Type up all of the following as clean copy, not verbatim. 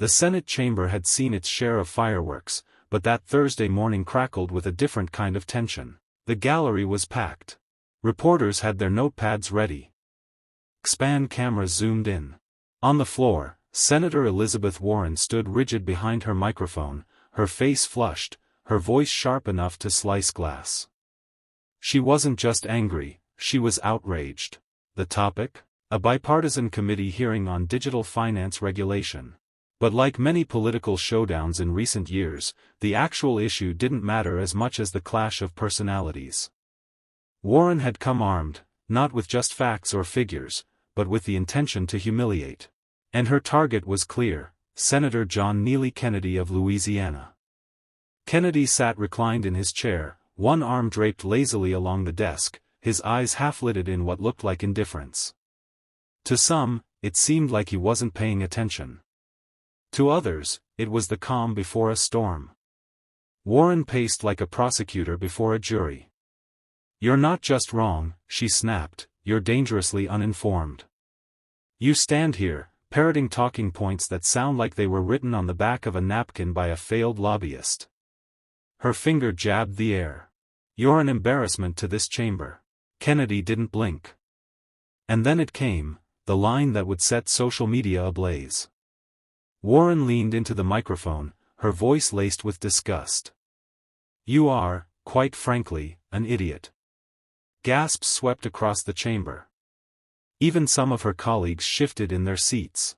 The Senate chamber had seen its share of fireworks, but that Thursday morning crackled with a different kind of tension. The gallery was packed. Reporters had their notepads ready. X-band cameras zoomed in. On the floor, Senator Elizabeth Warren stood rigid behind her microphone, her face flushed, her voice sharp enough to slice glass. She wasn't just angry, she was outraged. The topic? A bipartisan committee hearing on digital finance regulation. But like many political showdowns in recent years, the actual issue didn't matter as much as the clash of personalities. Warren had come armed, not with just facts or figures, but with the intention to humiliate. And her target was clear: Senator John Neely Kennedy of Louisiana. Kennedy sat reclined in his chair, one arm draped lazily along the desk, his eyes half-lidded in what looked like indifference. To some, it seemed like he wasn't paying attention. To others, it was the calm before a storm. Warren paced like a prosecutor before a jury. "You're not just wrong," she snapped, "you're dangerously uninformed. You stand here, parroting talking points that sound like they were written on the back of a napkin by a failed lobbyist." Her finger jabbed the air. "You're an embarrassment to this chamber." Kennedy didn't blink. And then it came, the line that would set social media ablaze. Warren leaned into the microphone, her voice laced with disgust. "You are, quite frankly, an idiot." Gasps swept across the chamber. Even some of her colleagues shifted in their seats.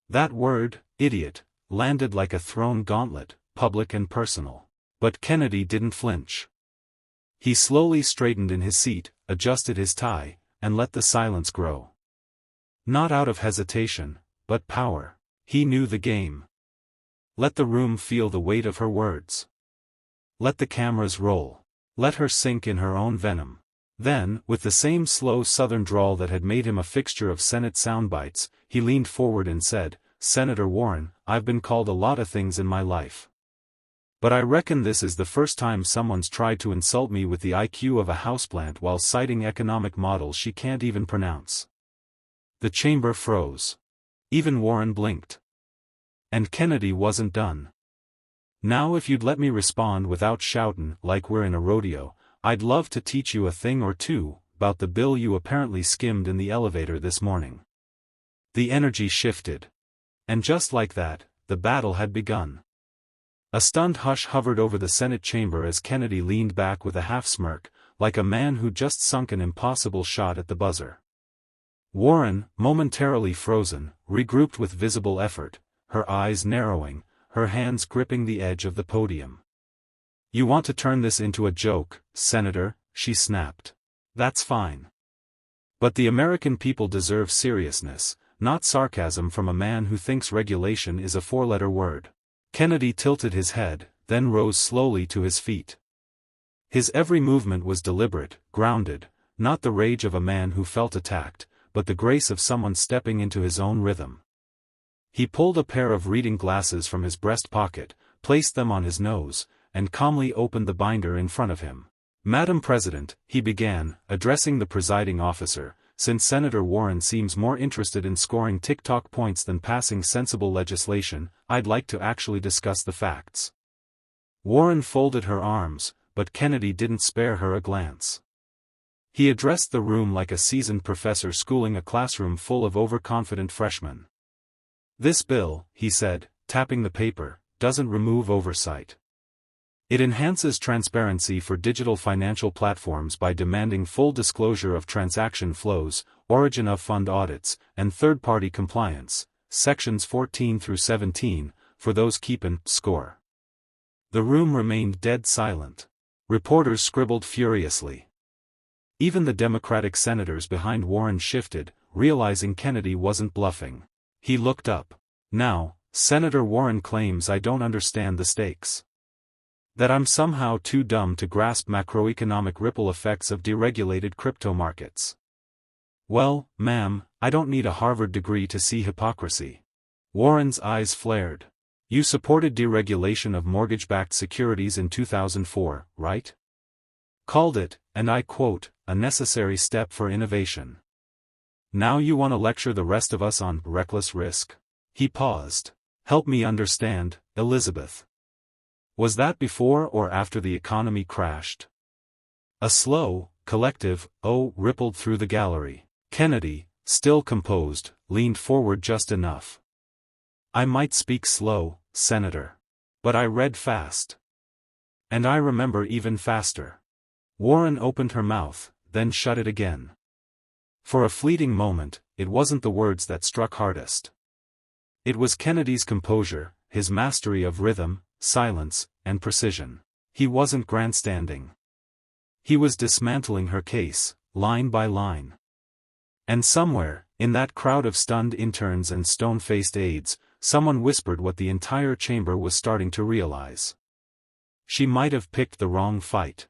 That word, idiot, landed like a thrown gauntlet, public and personal. But Kennedy didn't flinch. He slowly straightened in his seat, adjusted his tie, and let the silence grow. Not out of hesitation, but power. He knew the game. Let the room feel the weight of her words. Let the cameras roll. Let her sink in her own venom. Then, with the same slow southern drawl that had made him a fixture of Senate soundbites, he leaned forward and said, "Senator Warren, I've been called a lot of things in my life. But I reckon this is the first time someone's tried to insult me with the IQ of a houseplant while citing economic models she can't even pronounce." The chamber froze. Even Warren blinked. And Kennedy wasn't done. "Now if you'd let me respond without shoutin' like we're in a rodeo, I'd love to teach you a thing or two about the bill you apparently skimmed in the elevator this morning." The energy shifted. And just like that, the battle had begun. A stunned hush hovered over the Senate chamber as Kennedy leaned back with a half-smirk, like a man who just sunk an impossible shot at the buzzer. Warren, momentarily frozen, regrouped with visible effort, her eyes narrowing, her hands gripping the edge of the podium. "You want to turn this into a joke, Senator," she snapped. "That's fine. But the American people deserve seriousness, not sarcasm from a man who thinks regulation is a four-letter word." Kennedy tilted his head, then rose slowly to his feet. His every movement was deliberate, grounded, not the rage of a man who felt attacked, but the grace of someone stepping into his own rhythm. He pulled a pair of reading glasses from his breast pocket, placed them on his nose, and calmly opened the binder in front of him. "Madam President," he began, addressing the presiding officer, "since Senator Warren seems more interested in scoring TikTok points than passing sensible legislation, I'd like to actually discuss the facts." Warren folded her arms, but Kennedy didn't spare her a glance. He addressed the room like a seasoned professor schooling a classroom full of overconfident freshmen. "This bill," he said, tapping the paper, "doesn't remove oversight. It enhances transparency for digital financial platforms by demanding full disclosure of transaction flows, origin of fund audits, and third-party compliance, sections 14 through 17, for those keepin' score." The room remained dead silent. Reporters scribbled furiously. Even the Democratic senators behind Warren shifted, realizing Kennedy wasn't bluffing. He looked up. "Now, Senator Warren claims I don't understand the stakes. That I'm somehow too dumb to grasp macroeconomic ripple effects of deregulated crypto markets. Well, ma'am, I don't need a Harvard degree to see hypocrisy." Warren's eyes flared. "You supported deregulation of mortgage-backed securities in 2004, right? Called it, and I quote, a necessary step for innovation. Now you want to lecture the rest of us on reckless risk?" He paused. Help me understand, Elizabeth. Was that before or after the economy crashed? A slow, collective "oh" rippled through the gallery. Kennedy, still composed, leaned forward just enough. I might speak slow, Senator. But I read fast. And I remember even faster. Warren opened her mouth, then shut it again. For a fleeting moment, it wasn't the words that struck hardest. It was Kennedy's composure, his mastery of rhythm, silence, and precision. He wasn't grandstanding. He was dismantling her case, line by line. And somewhere, in that crowd of stunned interns and stone-faced aides, someone whispered what the entire chamber was starting to realize. She might have picked the wrong fight.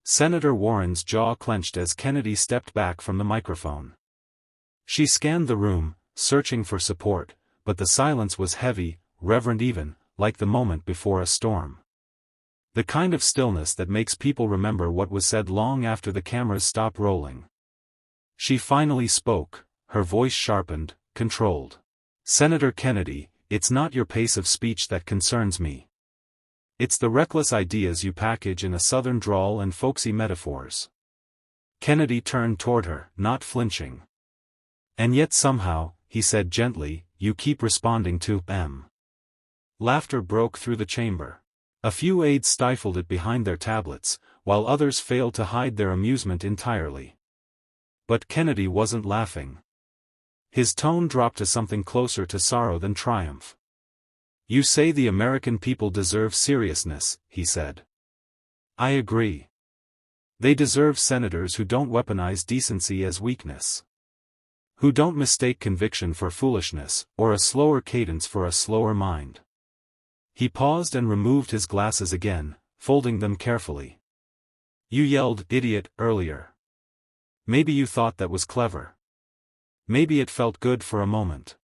Senator Warren's jaw clenched as Kennedy stepped back from the microphone. She scanned the room, searching for support, but the silence was heavy, reverent even, like the moment before a storm. The kind of stillness that makes people remember what was said long after the cameras stop rolling. She finally spoke, her voice sharpened, controlled. Senator Kennedy, it's not your pace of speech that concerns me. It's the reckless ideas you package in a southern drawl and folksy metaphors. Kennedy turned toward her, not flinching. And yet somehow, he said gently, you keep responding to them. Laughter broke through the chamber. A few aides stifled it behind their tablets, while others failed to hide their amusement entirely. But Kennedy wasn't laughing. His tone dropped to something closer to sorrow than triumph. You say the American people deserve seriousness, he said. I agree. They deserve senators who don't weaponize decency as weakness. Who don't mistake conviction for foolishness, or a slower cadence for a slower mind. He paused and removed his glasses again, folding them carefully. You yelled "idiot" earlier. Maybe you thought that was clever. Maybe it felt good for a moment.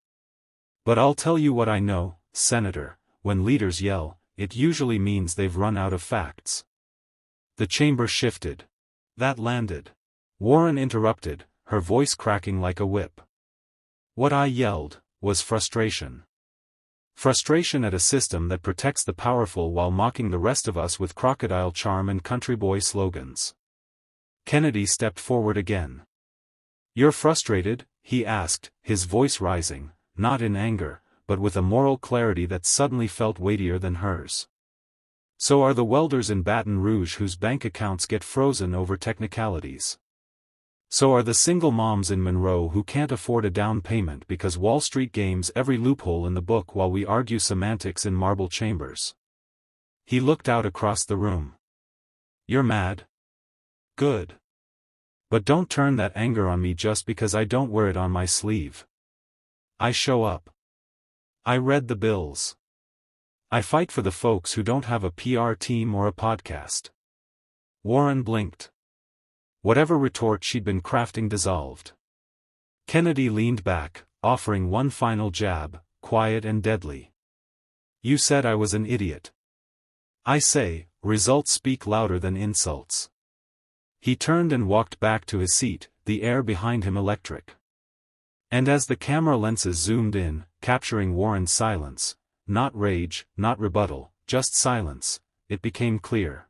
But I'll tell you what I know, Senator, when leaders yell, it usually means they've run out of facts. The chamber shifted. That landed. Warren interrupted, her voice cracking like a whip. What I yelled was frustration. Frustration at a system that protects the powerful while mocking the rest of us with crocodile charm and country boy slogans. Kennedy stepped forward again. You're frustrated? He asked, his voice rising, not in anger, but with a moral clarity that suddenly felt weightier than hers. So are the welders in Baton Rouge whose bank accounts get frozen over technicalities. So are the single moms in Monroe who can't afford a down payment because Wall Street games every loophole in the book while we argue semantics in marble chambers. He looked out across the room. You're mad? Good. But don't turn that anger on me just because I don't wear it on my sleeve. I show up. I read the bills. I fight for the folks who don't have a PR team or a podcast. Warren blinked. Whatever retort she'd been crafting dissolved. Kennedy leaned back, offering one final jab, quiet and deadly. You said I was an idiot. I say, results speak louder than insults. He turned and walked back to his seat, the air behind him electric. And as the camera lenses zoomed in, capturing Warren's silence, not rage, not rebuttal, just silence, it became clear.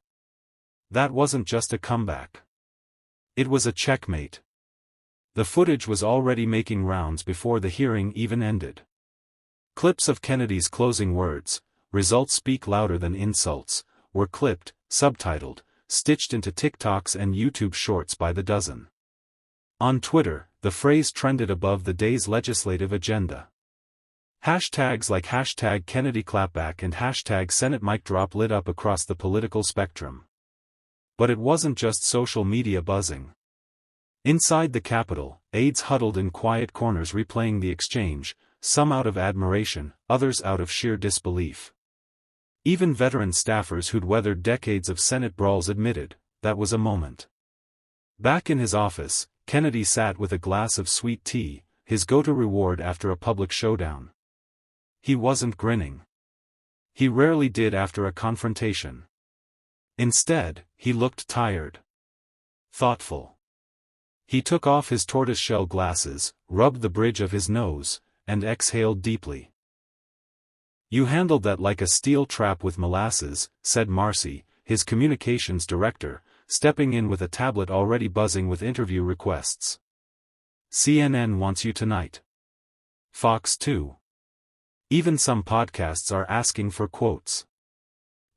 That wasn't just a comeback. It was a checkmate. The footage was already making rounds before the hearing even ended. Clips of Kennedy's closing words, results speak louder than insults, were clipped, subtitled, stitched into TikToks and YouTube shorts by the dozen. On Twitter, the phrase trended above the day's legislative agenda. Hashtags like hashtag Kennedy clapback and hashtag Senate mic drop lit up across the political spectrum. But it wasn't just social media buzzing. Inside the Capitol, aides huddled in quiet corners replaying the exchange, some out of admiration, others out of sheer disbelief. Even veteran staffers who'd weathered decades of Senate brawls admitted, that was a moment. Back in his office, Kennedy sat with a glass of sweet tea, his go-to reward after a public showdown. He wasn't grinning. He rarely did after a confrontation. Instead, he looked tired. Thoughtful. He took off his tortoiseshell glasses, rubbed the bridge of his nose, and exhaled deeply. "You handled that like a steel trap with molasses," said Marcy, his communications director, stepping in with a tablet already buzzing with interview requests. "CNN wants you tonight. Fox too. Even some podcasts are asking for quotes."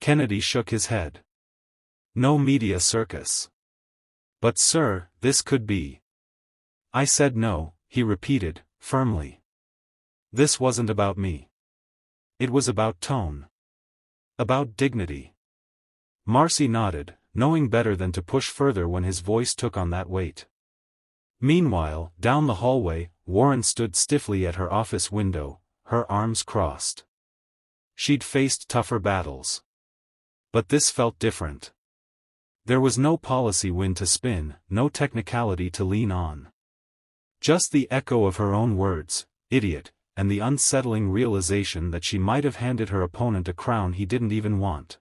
Kennedy shook his head. "No media circus." "But sir, this could be." "I said no," he repeated, firmly. "This wasn't about me. It was about tone. About dignity." Marcy nodded, knowing better than to push further when his voice took on that weight. Meanwhile, down the hallway, Warren stood stiffly at her office window, her arms crossed. She'd faced tougher battles. But this felt different. There was no policy wind to spin, no technicality to lean on. Just the echo of her own words, "idiot," and the unsettling realization that she might have handed her opponent a crown he didn't even want.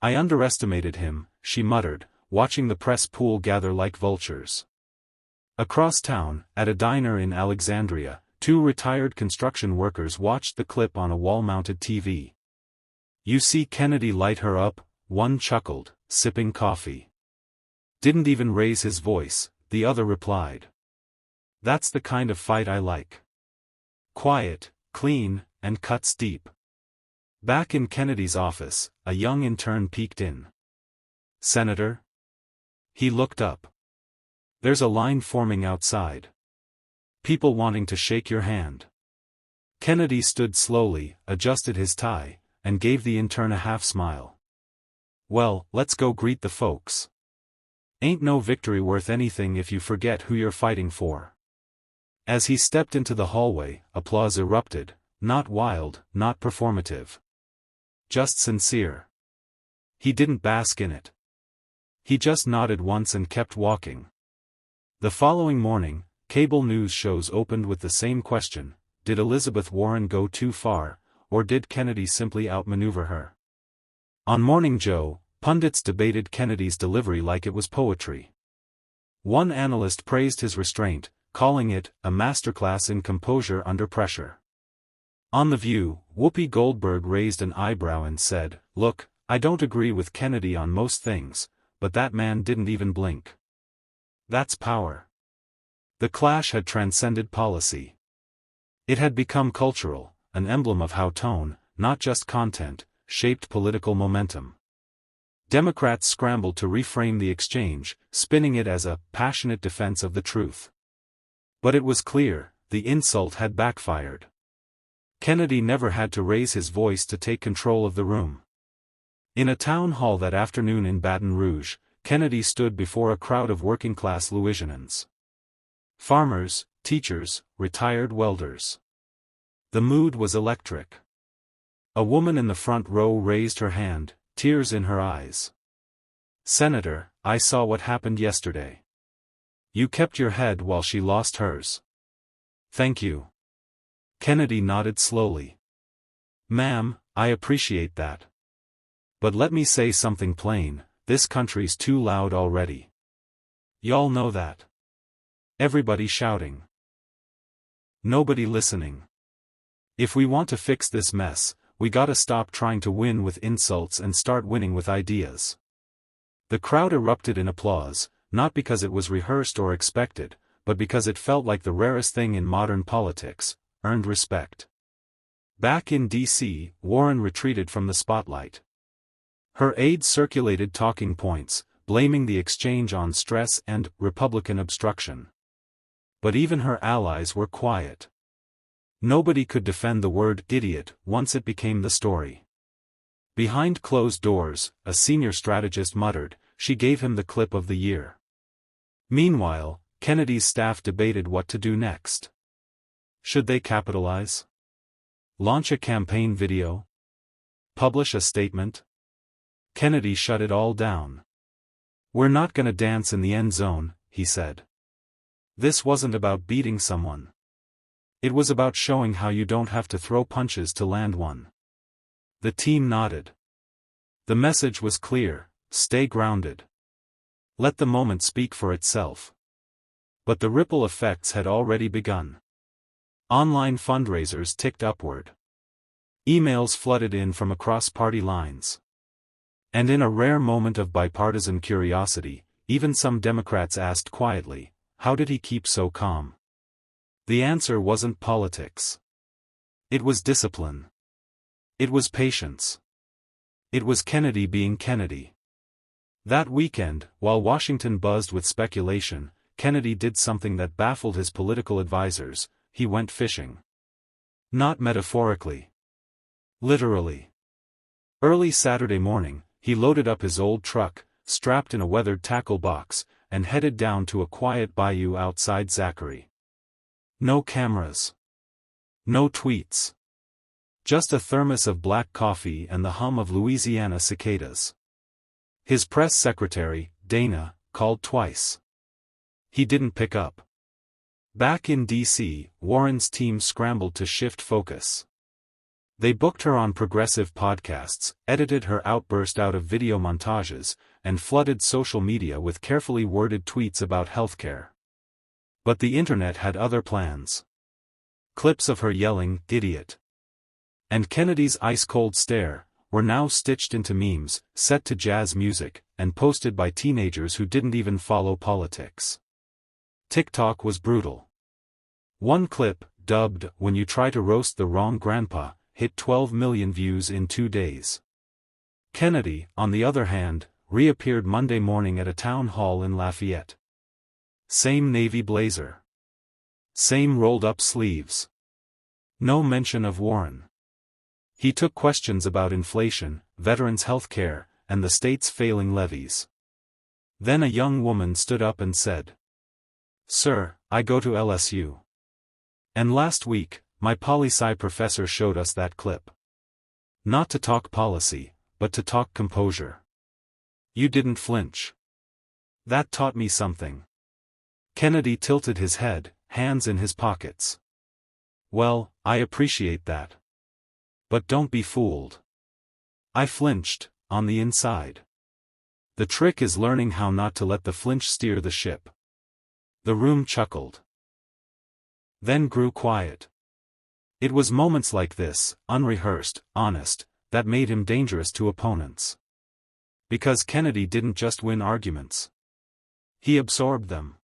"I underestimated him," she muttered, watching the press pool gather like vultures. Across town, at a diner in Alexandria, two retired construction workers watched the clip on a wall-mounted TV. "You see Kennedy light her up," one chuckled, sipping coffee. "Didn't even raise his voice," the other replied. "That's the kind of fight I like. Quiet, clean, and cuts deep." Back in Kennedy's office, a young intern peeked in. "Senator?" He looked up. "There's a line forming outside. People wanting to shake your hand." Kennedy stood slowly, adjusted his tie, and gave the intern a half-smile. "Well, let's go greet the folks. Ain't no victory worth anything if you forget who you're fighting for." As he stepped into the hallway, applause erupted, not wild, not performative. Just sincere. He didn't bask in it. He just nodded once and kept walking. The following morning, cable news shows opened with the same question: did Elizabeth Warren go too far, or did Kennedy simply outmaneuver her? On Morning Joe, pundits debated Kennedy's delivery like it was poetry. One analyst praised his restraint, calling it a masterclass in composure under pressure. On The View, Whoopi Goldberg raised an eyebrow and said, "Look, I don't agree with Kennedy on most things, but that man didn't even blink. That's power." The clash had transcended policy. It had become cultural, an emblem of how tone, not just content, shaped political momentum. Democrats scrambled to reframe the exchange, spinning it as a passionate defense of the truth. But it was clear, the insult had backfired. Kennedy never had to raise his voice to take control of the room. In a town hall that afternoon in Baton Rouge, Kennedy stood before a crowd of working-class Louisianans. Farmers, teachers, retired welders. The mood was electric. A woman in the front row raised her hand, tears in her eyes. "Senator, I saw what happened yesterday. You kept your head while she lost hers. Thank you." Kennedy nodded slowly. "Ma'am, I appreciate that. But let me say something plain, this country's too loud already. Y'all know that. Everybody shouting. Nobody listening. If we want to fix this mess, we gotta stop trying to win with insults and start winning with ideas." The crowd erupted in applause, not because it was rehearsed or expected, but because it felt like the rarest thing in modern politics: earned respect. Back in D.C., Warren retreated from the spotlight. Her aides circulated talking points, blaming the exchange on stress and Republican obstruction. But even her allies were quiet. Nobody could defend the word "idiot" once it became the story. Behind closed doors, a senior strategist muttered, "She gave him the clip of the year." Meanwhile, Kennedy's staff debated what to do next. Should they capitalize? Launch a campaign video? Publish a statement? Kennedy shut it all down. "We're not gonna dance in the end zone," he said. This wasn't about beating someone. It was about showing how you don't have to throw punches to land one. The team nodded. The message was clear: stay grounded. Let the moment speak for itself. But the ripple effects had already begun. Online fundraisers ticked upward. Emails flooded in from across party lines. And in a rare moment of bipartisan curiosity, even some Democrats asked quietly, how did he keep so calm? The answer wasn't politics. It was discipline. It was patience. It was Kennedy being Kennedy. That weekend, while Washington buzzed with speculation, Kennedy did something that baffled his political advisors: he went fishing. Not metaphorically. Literally. Early Saturday morning, he loaded up his old truck, strapped in a weathered tackle box, and headed down to a quiet bayou outside Zachary. No cameras. No tweets. Just a thermos of black coffee and the hum of Louisiana cicadas. His press secretary, Dana, called twice. He didn't pick up. Back in D.C., Warren's team scrambled to shift focus. They booked her on progressive podcasts, edited her outburst out of video montages, and flooded social media with carefully worded tweets about healthcare. But the internet had other plans. Clips of her yelling, "Idiot!" and Kennedy's ice-cold stare were now stitched into memes, set to jazz music, and posted by teenagers who didn't even follow politics. TikTok was brutal. One clip, dubbed "When You Try to Roast the Wrong Grandpa," hit 12 million views in 2 days. Kennedy, on the other hand, reappeared Monday morning at a town hall in Lafayette. Same navy blazer. Same rolled-up sleeves. No mention of Warren. He took questions about inflation, veterans' health care, and the state's failing levees. Then a young woman stood up and said, "Sir, I go to LSU. And last week, my poli-sci professor showed us that clip. Not to talk policy, but to talk composure. You didn't flinch. That taught me something." Kennedy tilted his head, hands in his pockets. "Well, I appreciate that. But don't be fooled. I flinched, on the inside. The trick is learning how not to let the flinch steer the ship." The room chuckled. Then grew quiet. It was moments like this, unrehearsed, honest, that made him dangerous to opponents. Because Kennedy didn't just win arguments. He absorbed them.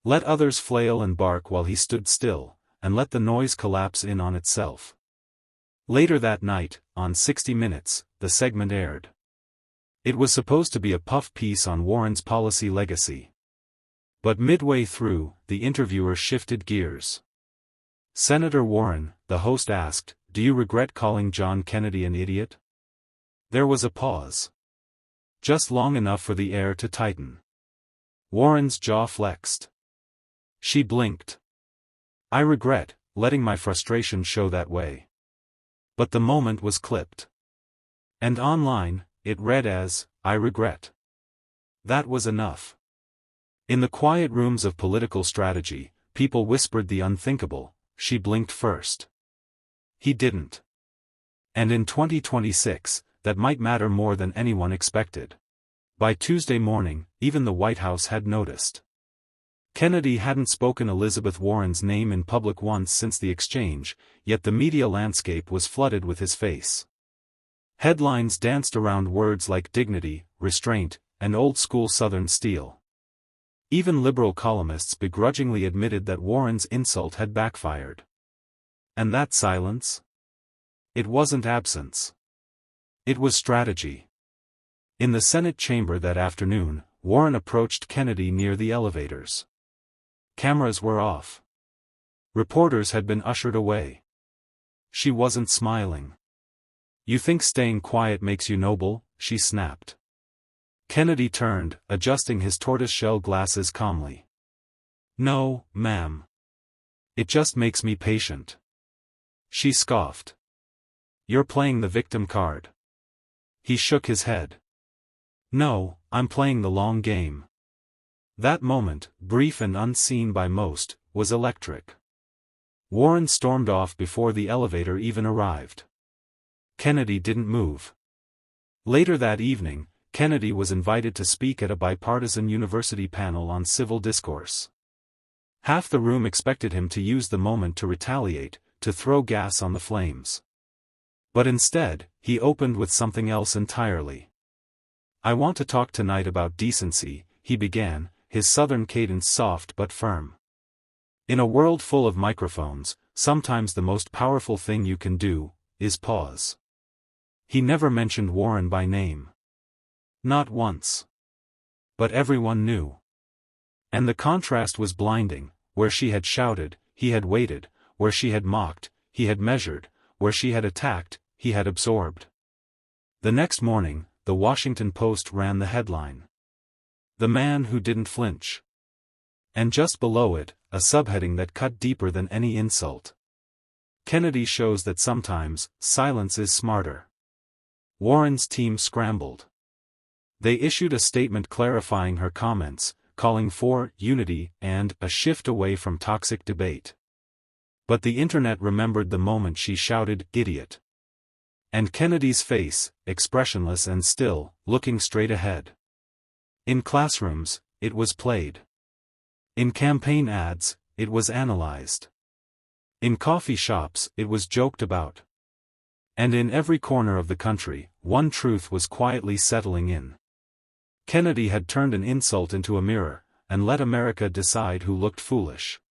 Let others flail and bark while he stood still, and let the noise collapse in on itself. Later that night, on 60 Minutes, the segment aired. It was supposed to be a puff piece on Warren's policy legacy. But midway through, the interviewer shifted gears. "Senator Warren," the host asked, "do you regret calling John Kennedy an idiot?" There was a pause. Just long enough for the air to tighten. Warren's jaw flexed. She blinked. "I regret letting my frustration show that way." But the moment was clipped. And online, it read as, "I regret." That was enough. In the quiet rooms of political strategy, people whispered the unthinkable: she blinked first. He didn't. And in 2026, that might matter more than anyone expected. By Tuesday morning, even the White House had noticed. Kennedy hadn't spoken Elizabeth Warren's name in public once since the exchange, yet the media landscape was flooded with his face. Headlines danced around words like dignity, restraint, and old-school Southern steel. Even liberal columnists begrudgingly admitted that Warren's insult had backfired. And that silence? It wasn't absence. It was strategy. In the Senate chamber that afternoon, Warren approached Kennedy near the elevators. Cameras were off. Reporters had been ushered away. She wasn't smiling. "You think staying quiet makes you noble?" she snapped. Kennedy turned, adjusting his tortoiseshell glasses calmly. "No, ma'am. It just makes me patient." She scoffed. "You're playing the victim card." He shook his head. "No, I'm playing the long game." That moment, brief and unseen by most, was electric. Warren stormed off before the elevator even arrived. Kennedy didn't move. Later that evening, Kennedy was invited to speak at a bipartisan university panel on civil discourse. Half the room expected him to use the moment to retaliate, to throw gas on the flames. But instead, he opened with something else entirely. "I want to talk tonight about decency," he began, his southern cadence soft but firm. "In a world full of microphones, sometimes the most powerful thing you can do is pause." He never mentioned Warren by name. Not once. But everyone knew. And the contrast was blinding. Where she had shouted, he had waited; where she had mocked, he had measured; where she had attacked, he had absorbed. The next morning, the Washington Post ran the headline, "The Man Who Didn't Flinch." And just below it, a subheading that cut deeper than any insult. "Kennedy shows that sometimes, silence is smarter." Warren's team scrambled. They issued a statement clarifying her comments, calling for unity and a shift away from toxic debate. But the internet remembered the moment she shouted, "Idiot." And Kennedy's face, expressionless and still, looking straight ahead. In classrooms, it was played. In campaign ads, it was analyzed. In coffee shops, it was joked about. And in every corner of the country, one truth was quietly settling in. Kennedy had turned an insult into a mirror, and let America decide who looked foolish.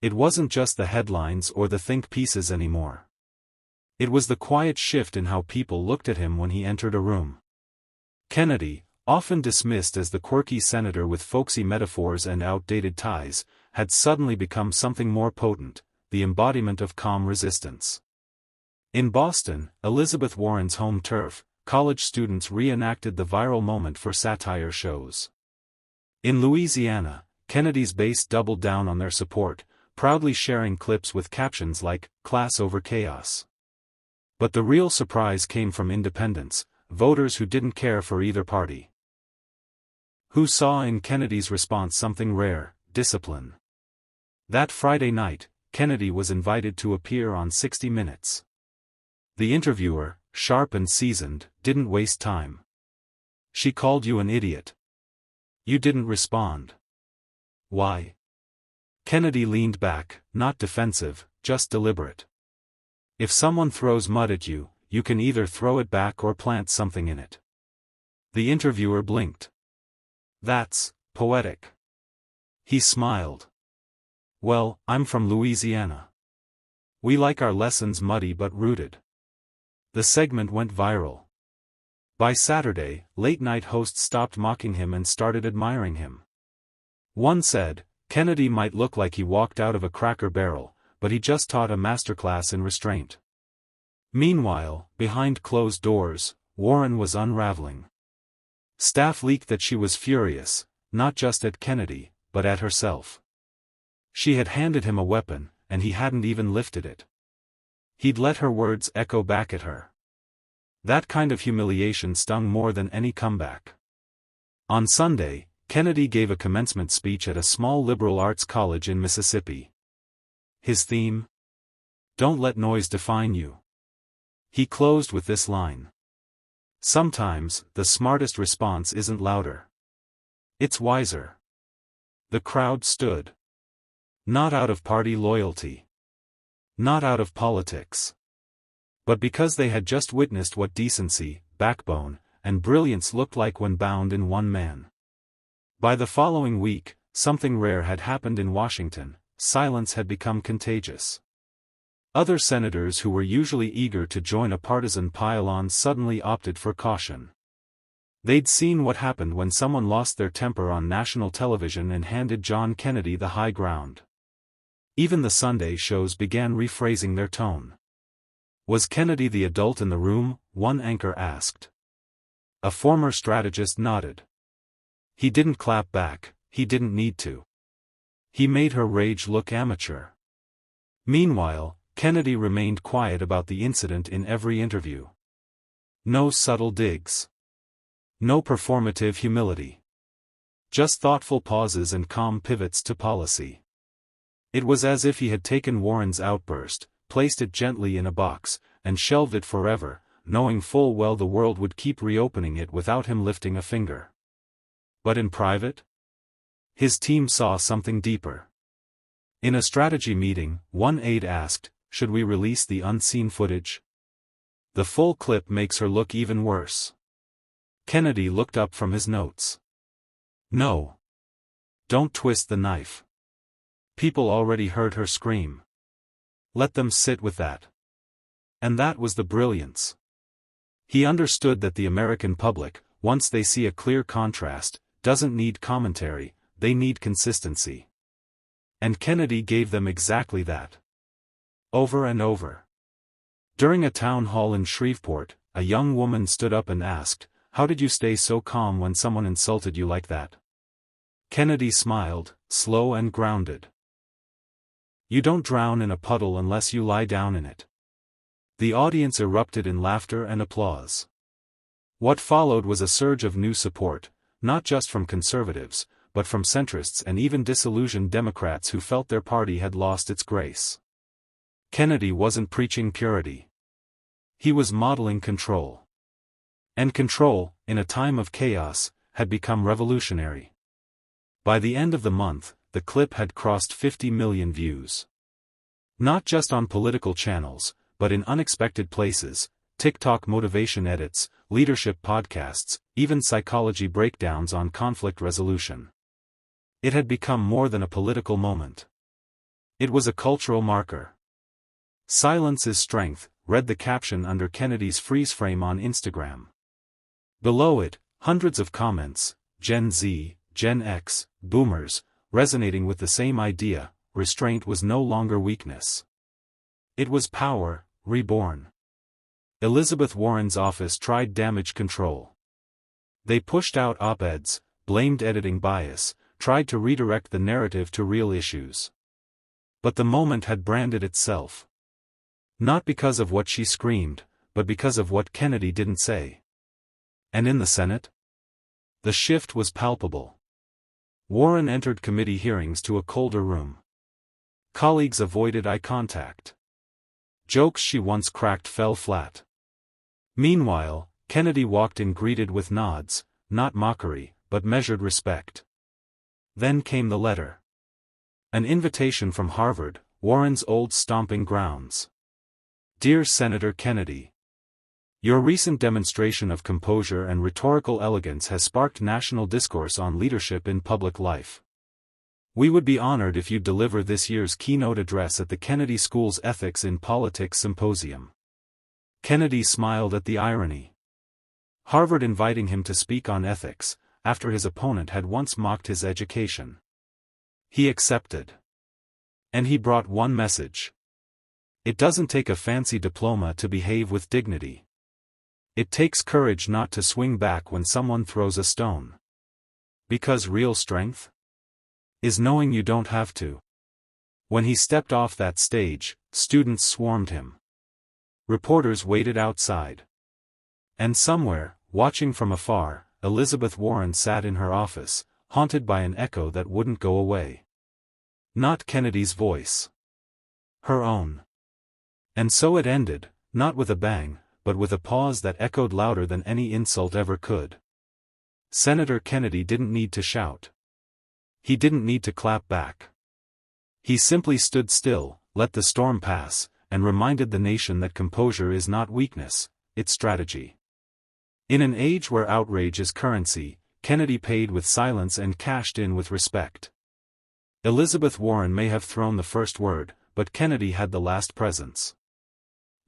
It wasn't just the headlines or the think pieces anymore. It was the quiet shift in how people looked at him when he entered a room. Kennedy, often dismissed as the quirky senator with folksy metaphors and outdated ties, had suddenly become something more potent, the embodiment of calm resistance. In Boston, Elizabeth Warren's home turf, college students reenacted the viral moment for satire shows. In Louisiana, Kennedy's base doubled down on their support, proudly sharing clips with captions like, "Class over chaos." But the real surprise came from independents, voters who didn't care for either party. Who saw in Kennedy's response something rare, discipline. That Friday night, Kennedy was invited to appear on 60 Minutes. The interviewer, sharp and seasoned, didn't waste time. "She called you an idiot. You didn't respond. Why?" Kennedy leaned back, not defensive, just deliberate. "If someone throws mud at you, you can either throw it back or plant something in it." The interviewer blinked. "That's poetic." He smiled. "Well, I'm from Louisiana. We like our lessons muddy but rooted." The segment went viral. By Saturday, late-night hosts stopped mocking him and started admiring him. One said, "Kennedy might look like he walked out of a Cracker Barrel, but he just taught a masterclass in restraint." Meanwhile, behind closed doors, Warren was unraveling. Staff leaked that she was furious, not just at Kennedy, but at herself. She had handed him a weapon, and he hadn't even lifted it. He'd let her words echo back at her. That kind of humiliation stung more than any comeback. On Sunday, Kennedy gave a commencement speech at a small liberal arts college in Mississippi. His theme? "Don't let noise define you." He closed with this line. "Sometimes, the smartest response isn't louder. It's wiser." The crowd stood. Not out of party loyalty. Not out of politics. But because they had just witnessed what decency, backbone, and brilliance looked like when bound in one man. By the following week, something rare had happened in Washington. Silence had become contagious. Other senators who were usually eager to join a partisan pile-on suddenly opted for caution. They'd seen what happened when someone lost their temper on national television and handed John Kennedy the high ground. Even the Sunday shows began rephrasing their tone. Was Kennedy the adult in the room? One anchor asked. A former strategist nodded. He didn't clap back, he didn't need to. He made her rage look amateur. Meanwhile, Kennedy remained quiet about the incident in every interview. No subtle digs. No performative humility. Just thoughtful pauses and calm pivots to policy. It was as if he had taken Warren's outburst, placed it gently in a box, and shelved it forever, knowing full well the world would keep reopening it without him lifting a finger. But in private? His team saw something deeper. In a strategy meeting, one aide asked, "Should we release the unseen footage?" The full clip makes her look even worse. Kennedy looked up from his notes. No. Don't twist the knife. People already heard her scream. Let them sit with that. And that was the brilliance. He understood that the American public, once they see a clear contrast, doesn't need commentary, they need consistency. And Kennedy gave them exactly that. Over and over. During a town hall in Shreveport, a young woman stood up and asked, "How did you stay so calm when someone insulted you like that?" Kennedy smiled, slow and grounded. You don't drown in a puddle unless you lie down in it. The audience erupted in laughter and applause. What followed was a surge of new support, not just from conservatives, but from centrists and even disillusioned Democrats who felt their party had lost its grace. Kennedy wasn't preaching purity. He was modeling control. And control, in a time of chaos, had become revolutionary. By the end of the month, the clip had crossed 50 million views. Not just on political channels, but in unexpected places, TikTok motivation edits, leadership podcasts, even psychology breakdowns on conflict resolution. It had become more than a political moment. It was a cultural marker. "Silence is strength," read the caption under Kennedy's freeze frame on Instagram. Below it, hundreds of comments, Gen Z, Gen X, Boomers, resonating with the same idea: restraint was no longer weakness. It was power, reborn. Elizabeth Warren's office tried damage control. They pushed out op-eds, blamed editing bias, tried to redirect the narrative to real issues. But the moment had branded itself. Not because of what she screamed, but because of what Kennedy didn't say. And in the Senate? The shift was palpable. Warren entered committee hearings to a colder room. Colleagues avoided eye contact. Jokes she once cracked fell flat. Meanwhile, Kennedy walked in greeted with nods, not mockery, but measured respect. Then came the letter. An invitation from Harvard, Warren's old stomping grounds. Dear Senator Kennedy, your recent demonstration of composure and rhetorical elegance has sparked national discourse on leadership in public life. We would be honored if you deliver this year's keynote address at the Kennedy School's Ethics in Politics Symposium. Kennedy smiled at the irony. Harvard inviting him to speak on ethics, after his opponent had once mocked his education. He accepted. And he brought one message. It doesn't take a fancy diploma to behave with dignity. It takes courage not to swing back when someone throws a stone. Because real strength is knowing you don't have to. When he stepped off that stage, students swarmed him. Reporters waited outside. And somewhere, watching from afar, Elizabeth Warren sat in her office, haunted by an echo that wouldn't go away. Not Kennedy's voice. Her own. And so it ended, not with a bang, but with a pause that echoed louder than any insult ever could. Senator Kennedy didn't need to shout. He didn't need to clap back. He simply stood still, let the storm pass, and reminded the nation that composure is not weakness, it's strategy. In an age where outrage is currency, Kennedy paid with silence and cashed in with respect. Elizabeth Warren may have thrown the first word, but Kennedy had the last presence.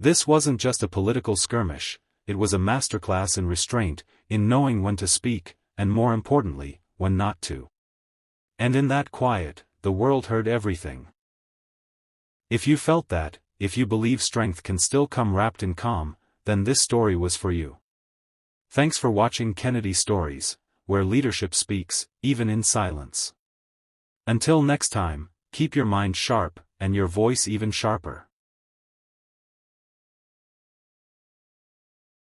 This wasn't just a political skirmish, it was a masterclass in restraint, in knowing when to speak, and more importantly, when not to. And in that quiet, the world heard everything. If you felt that, if you believe strength can still come wrapped in calm, then this story was for you. Thanks for watching Kennedy Stories, where leadership speaks, even in silence. Until next time, keep your mind sharp, and your voice even sharper.